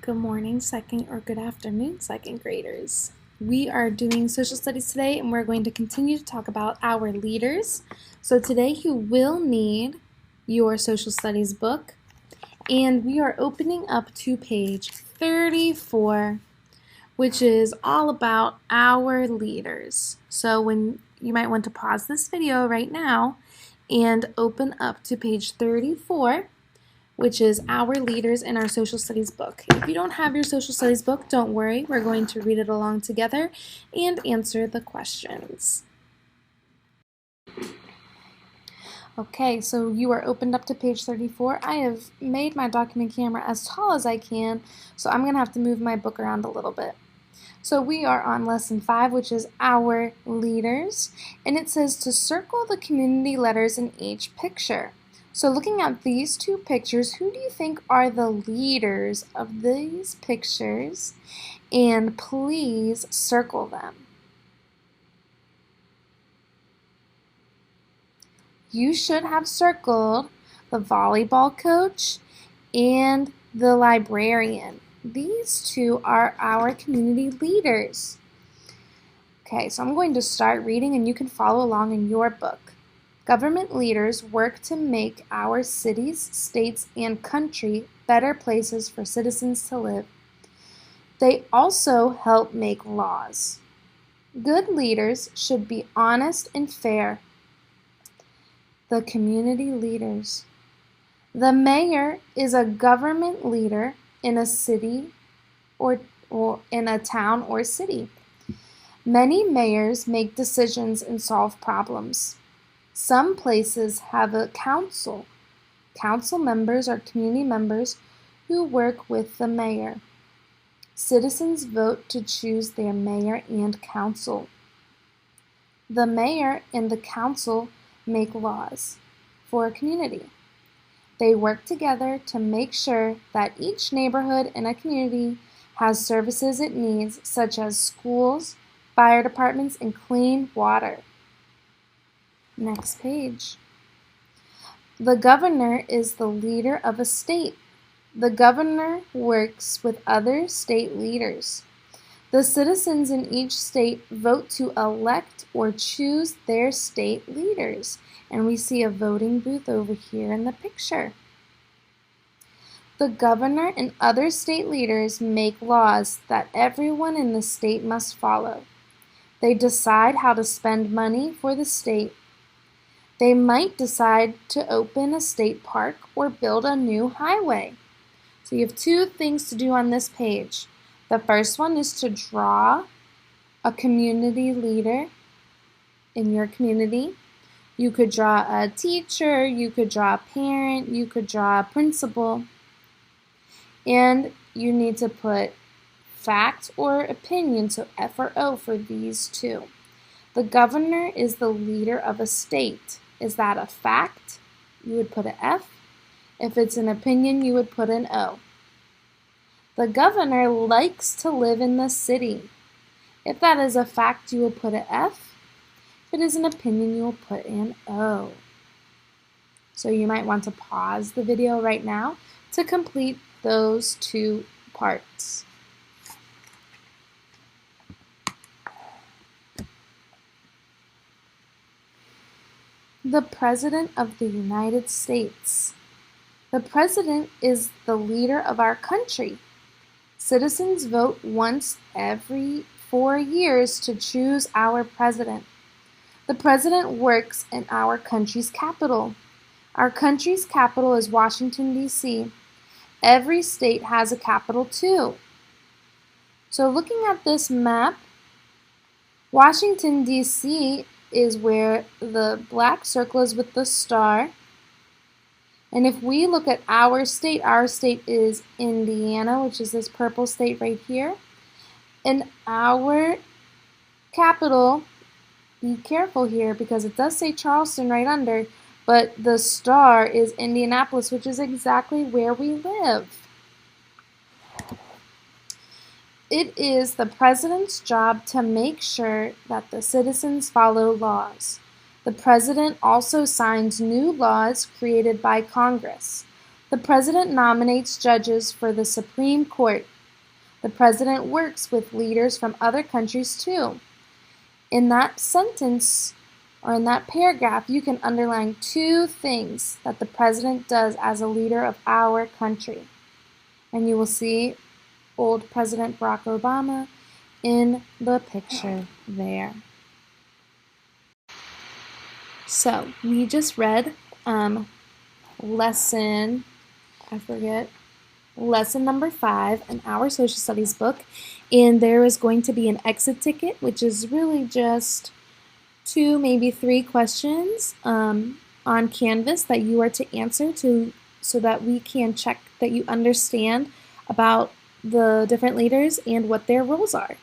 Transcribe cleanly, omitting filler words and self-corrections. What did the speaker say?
Good morning, second, or good afternoon, second graders. We are doing social studies today, and we're going to continue to talk about our leaders. So today you will need your social studies book, and we are opening up to page 34, which is all about our leaders. So you might want to pause this video right now and open up to page 34, which is our leaders in our social studies book. If you don't have your social studies book, don't worry. We're going to read it along together and answer the questions. Okay, so you are opened up to page 34. I have made my document camera as tall as I can, so I'm going to have to move my book around a little bit. So we are on lesson 5, which is our leaders, and it says to circle the community letters in each picture. So looking at these two pictures, who do you think are the leaders of these pictures? And please circle them. You should have circled the volleyball coach and the librarian. These two are our community leaders. Okay, so I'm going to start reading and you can follow along in your book. Government leaders work to make our cities, states, and country better places for citizens to live. They also help make laws. Good leaders should be honest and fair. The community leaders. The mayor is a government leader in a city or in a town or city. Many mayors make decisions and solve problems. Some places have a council. Council members are community members who work with the mayor. Citizens vote to choose their mayor and council. The mayor and the council make laws for a community. They work together to make sure that each neighborhood in a community has services it needs, such as schools, fire departments, and clean water. Next page. The governor is the leader of a state. The governor works with other state leaders. The citizens in each state vote to elect or choose their state leaders. And we see a voting booth over here in the picture. The governor and other state leaders make laws that everyone in the state must follow. They decide how to spend money for the state. They might decide to open a state park or build a new highway. So you have two things to do on this page. The first one is to draw a community leader in your community. You could draw a teacher, you could draw a parent, you could draw a principal. And you need to put fact or opinion, so F or O for these two. The governor is the leader of a state. Is that a fact? You would put an F. If it's an opinion, you would put an O. The governor likes to live in the city. If that is a fact, you would put an F. If it is an opinion, you will put an O. So you might want to pause the video right now to complete those two parts. The President of the United States. The President is the leader of our country. Citizens vote once every 4 years to choose our president. The President works in our country's capital. Our country's capital is Washington, D.C. Every state has a capital too. So looking at this map, Washington, D.C. is where the black circle is with the star. And if we look at our state is Indiana, which is this purple state right here. And our capital, be careful here because it does say Charleston right under, but the star is Indianapolis, which is exactly where we live. It is the president's job to make sure that the citizens follow laws. The president also signs new laws created by Congress. The president nominates judges for the Supreme Court. The president works with leaders from other countries too. In that sentence or in that paragraph, you can underline 2 things that the president does as a leader of our country. And you will see old President Barack Obama in the picture there. So we just read lesson number 5 in our social studies book, and there is going to be an exit ticket, which is really just 2, maybe 3 questions on Canvas that you are to answer so that we can check that you understand about the different leaders and what their roles are.